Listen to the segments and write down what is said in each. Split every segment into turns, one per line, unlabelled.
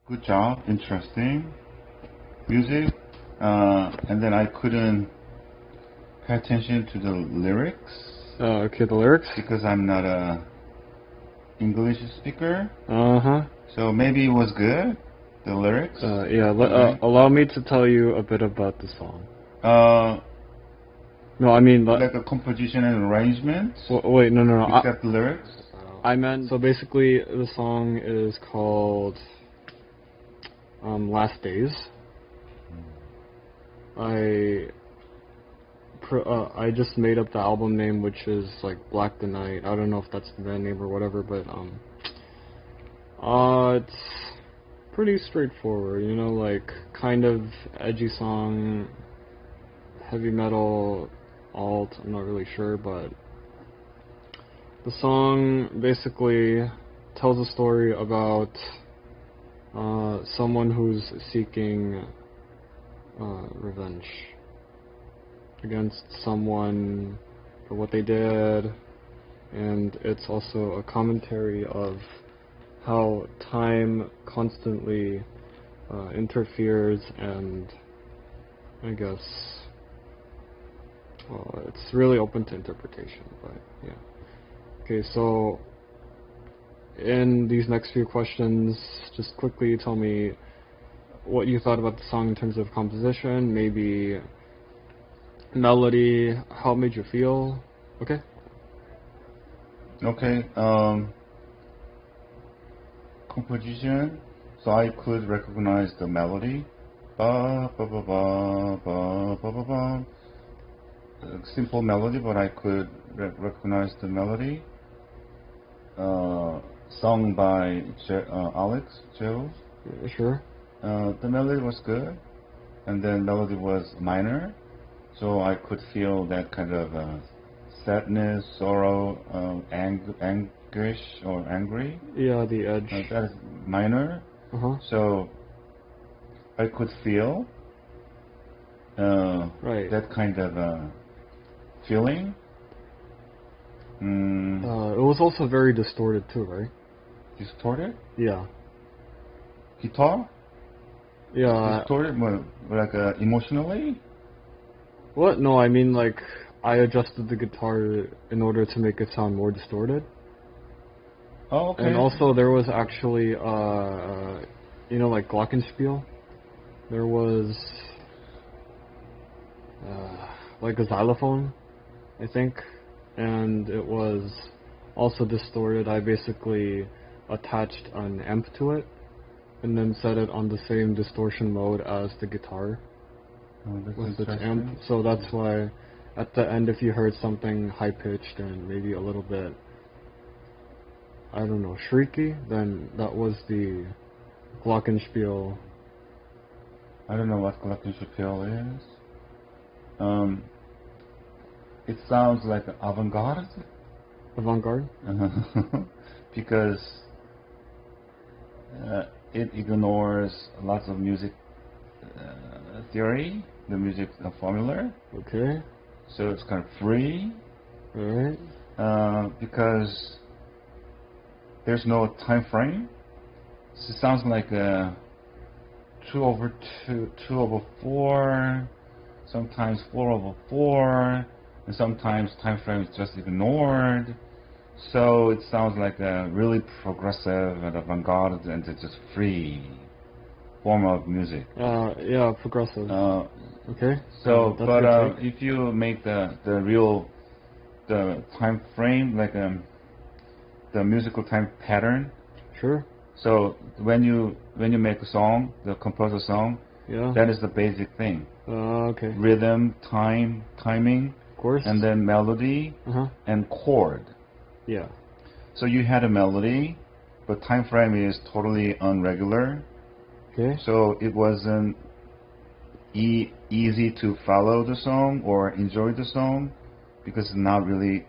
Good job, interesting music. And then I couldn't pay attention to the lyrics
Okay, the lyrics?
because I'm not a English speaker.
Uh-huh.
So maybe it was good, the lyrics.
Yeah,
Okay.
allow me to tell you a bit about the song.
Uh,
No, I mean,
like a composition and arrangement.
wait, no.
Except the lyrics.
I meant, so basically, the song is called Last Days. I just made up the album name, which is like Black the Night. I don't know if that's the band name or whatever, but it's pretty straightforward, you know, like kind of edgy song, heavy metal, alt. I'm not really sure, but the song basically tells a story about someone who's seeking revenge against someone for what they did, and it's also a commentary of how time constantly interferes, and I guess it's really open to interpretation, but yeah. Okay, so in these next few questions, just quickly tell me what you thought about the song in terms of composition, maybe melody, how it made you feel. Okay?
Okay. Composition. So I could recognize the melody. Ba ba ba ba ba ba ba ba. Simple melody, but I could recognize the melody. Sung by Alex Joe.
Sure.
The melody was good, and then melody was minor, so I could feel that kind of sadness, sorrow, anguish, or angry.
Yeah, the edge.
That is minor,
Uh-huh.
so I could feel
Right.
that kind of feeling.
It was also very distorted too, right?
Distorted?
Yeah.
Guitar?
Yeah.
Distorted? Like emotionally?
What? No, I mean like I adjusted the guitar in order to make it sound more distorted.
Oh, okay.
And also there was actually you know, like glockenspiel. There was like a xylophone, I think, and it was also distorted. I basically attached an amp to it and then set it on the same distortion mode as the guitar with its amp. So that's why at the end, if you heard something high pitched and maybe a little bit, I don't know, shrieky, then that was the glockenspiel.
I don't know what glockenspiel is. It sounds like avant-garde.
Avant-garde?
Because it ignores lots of music theory, the music formula.
Okay.
So it's kind of free.
Alright.
Because there's no time frame. So it sounds like 2/4, sometimes 4/4, and sometimes time frame is just ignored. So it sounds like a really progressive and avant-garde and it's just free form of music.
Yeah, progressive. Okay.
So,
that's
but
your take.
if you make the time frame like the musical time pattern.
Sure.
So when you make a song, compose a song,
Yeah.
that is the basic thing.
Okay.
Rhythm, timing,
Of course.
and then melody and chord.
Yeah.
So you had a melody, but time frame is totally irregular.
Okay.
So it wasn't easy to follow the song or enjoy the song because it's not really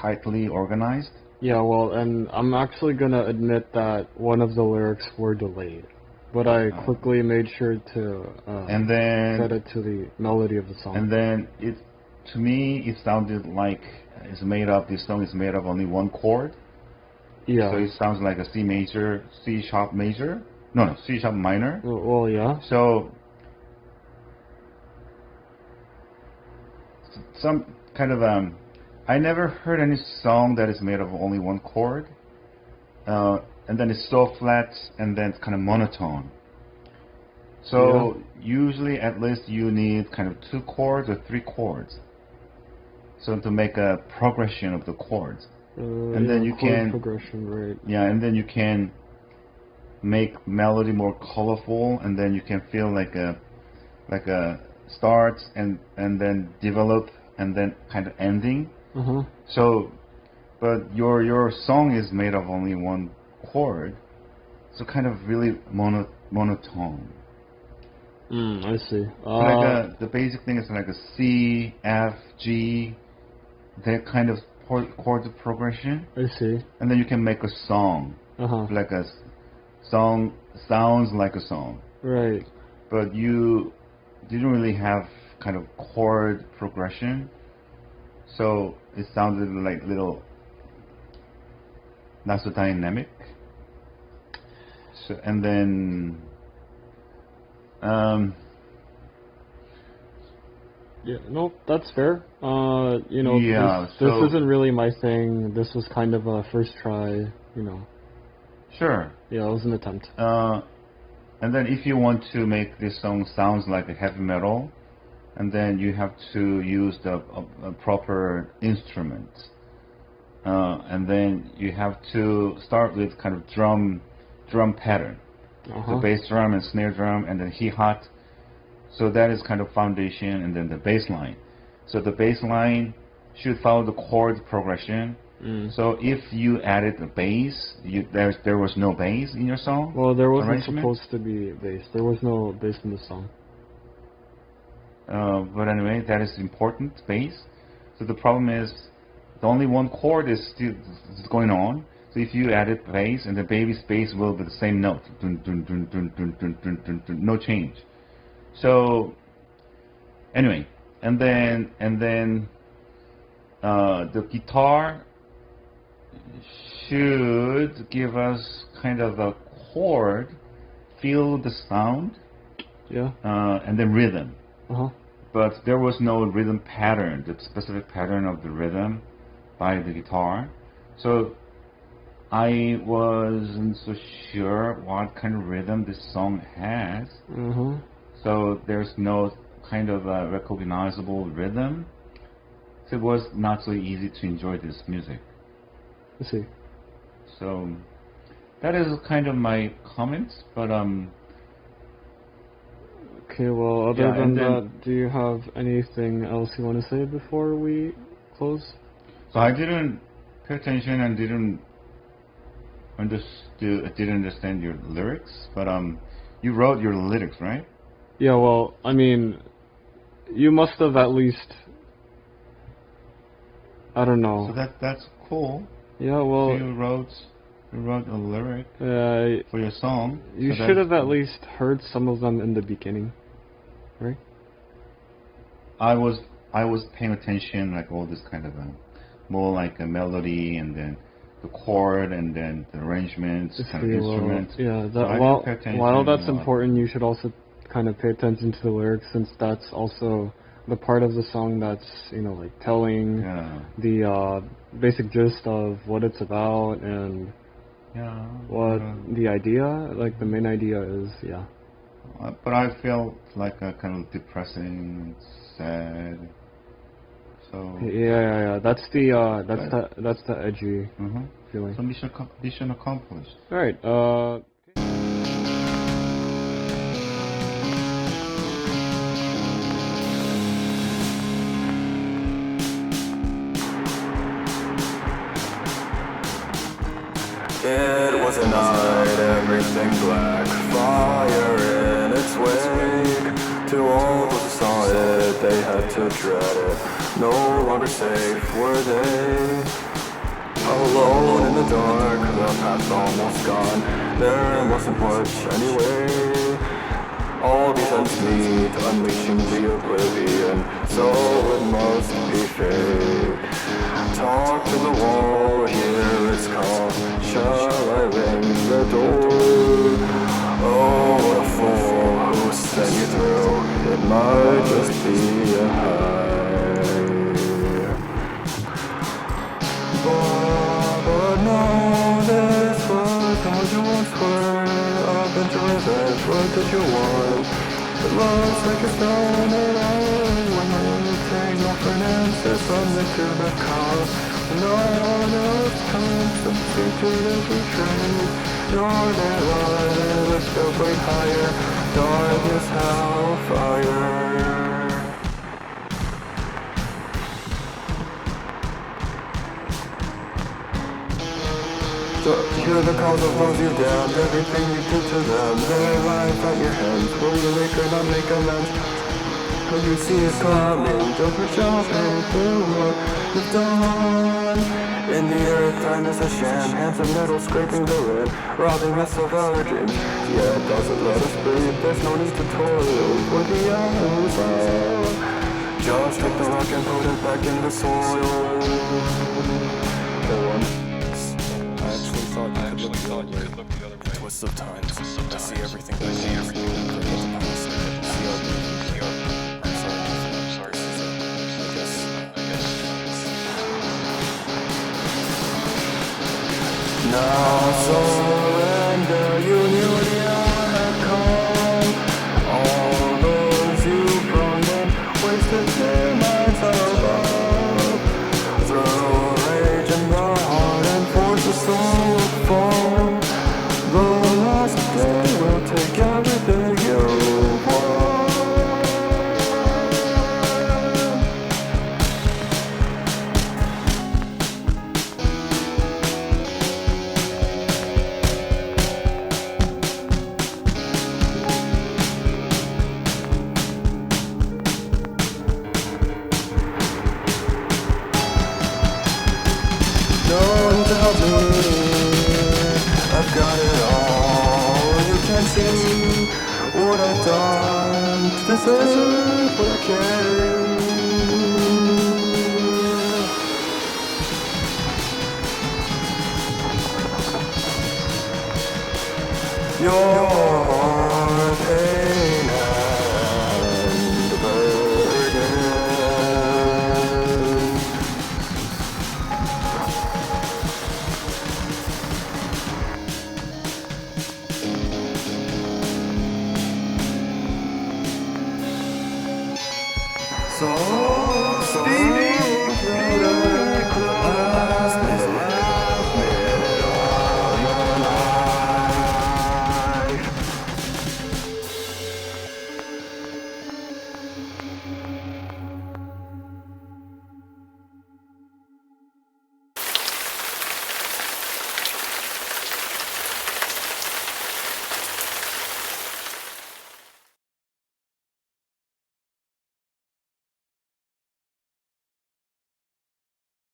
tightly organized.
Yeah, well, and I'm actually gonna admit that one of the lyrics were delayed, but I quickly made sure to
and then
set it to the melody of the song.
And then to me, it sounded like this song is made of only one chord.
Yeah.
So it sounds like a C sharp major. No, C sharp minor.
Well, yeah.
So some kind of I never heard any song that is made of only one chord, and then it's so flat and then it's kind of monotone. So usually at least you need kind of 2 chords or 3 chords. So to make a progression of the chords. And then you
chord
can
progression, right?
Yeah, and then you can make melody more colorful, and then you can feel like a start and then develop and then kind of ending. So, but your song is made of only 1 chord, so kind of really monotone.
I see.
The basic thing is like a C, F, G, that kind of chord progression.
I see.
And then you can make a song, like a song sounds like a song.
Right.
But you didn't really have kind of chord progression, so it sounded like little not so dynamic. So and then.
Yeah, no, that's fair. You know,
Yeah,
this
so-
isn't really my thing. This was kind of a first try, you know.
Sure.
Yeah, it was an attempt.
And then if you want to make this song sounds like a heavy metal, and then you have to use a proper instrument. And then you have to start with kind of drum pattern. The bass drum and snare drum and then hi-hat. So that is kind of foundation, and then the bass line. So the bass line should follow the chord progression. So if you added a bass, there was no bass in your song?
Well, there wasn't
arrangement?
supposed to be bass. There was no bass in the song.
But anyway, that is important, bass. So the problem is, the only 1 chord is still going on. So if you added bass, and the bass will be the same note, dun, dun, dun, dun, dun, dun, dun, dun, dun, no change. So anyway, and then the guitar should give us kind of a chord, feel the sound, and then rhythm. But there was no rhythm pattern, the specific pattern of the rhythm by the guitar. So I wasn't so sure what kind of rhythm this song has. So there's no kind of a recognizable rhythm. So it was not so easy to enjoy this music.
I see.
So that is kind of my comments, but
Okay, well, other
Yeah,
than
and then-
that, do you have anything else you want to say before we close?
so I didn't pay attention and didn't understand your lyrics, but you wrote your lyrics, right?
Yeah, well, I mean, you must have at least, I don't know.
So that's cool.
Yeah, well,
You wrote a lyric
uh,
for your song.
you
so
should
that's
have at
cool.
least heard some of them in the beginning, right?
I was paying attention, like all this kind of more like a melody, and then the chord, and then the arrangements, kind of
Okay, well,
instrument.
yeah,
So I
that,
did pay attention
while
a
that's
lot.
important, you should also kind of pay attention to the lyrics, since that's also the part of the song that's, you know, like telling
Yeah.
the basic gist of what it's about and
Yeah.
what the idea, like the main idea is,
But I felt like a kind of depressing, sad. So.
Yeah. That's the edgy feeling.
So mission accomplished.
All right.
It was a night, everything black, fire in its wake. To all those who saw it, they had to dread it. No longer safe were they. Alone in the dark, the path's almost gone. There wasn't much anyway. All these ends meet, unleashing the oblivion. So it must be fate. Talk to the wall, hear its call. Shall I ring the door? might just be a high. But no, this was not what you once were. I've been to revenge, what did you want? It looks like it's done it all. When you take no for an answer from the to the cause. No one else comes to speak to the betrayed. You're that light, let's go break higher. Darkness, hellfire. Hear the calls of those you damned, everything you did to them. Their life at your hands, will you make or not make amends? When you see it coming, jump for jumping through what you've done. In the earth, time is a sham, hands of metal scraping the red, robbing us of our dreams. Yeah, it doesn't let us breathe, there's no need to toil for the answer. Just take the rock and put it back in the soil.
I actually thought you could look the other way. Twists of times. I see everything. I'm sorry. I guess.
Now surrender, you knew the hour had come. All those you brought in, wasted their minds above. Throw rage in the heart and force the soul to fall. The last day will take everything you want. No one to help me, I've got it all. You can't see what I've done to deserve what I can. Your pain and burden. So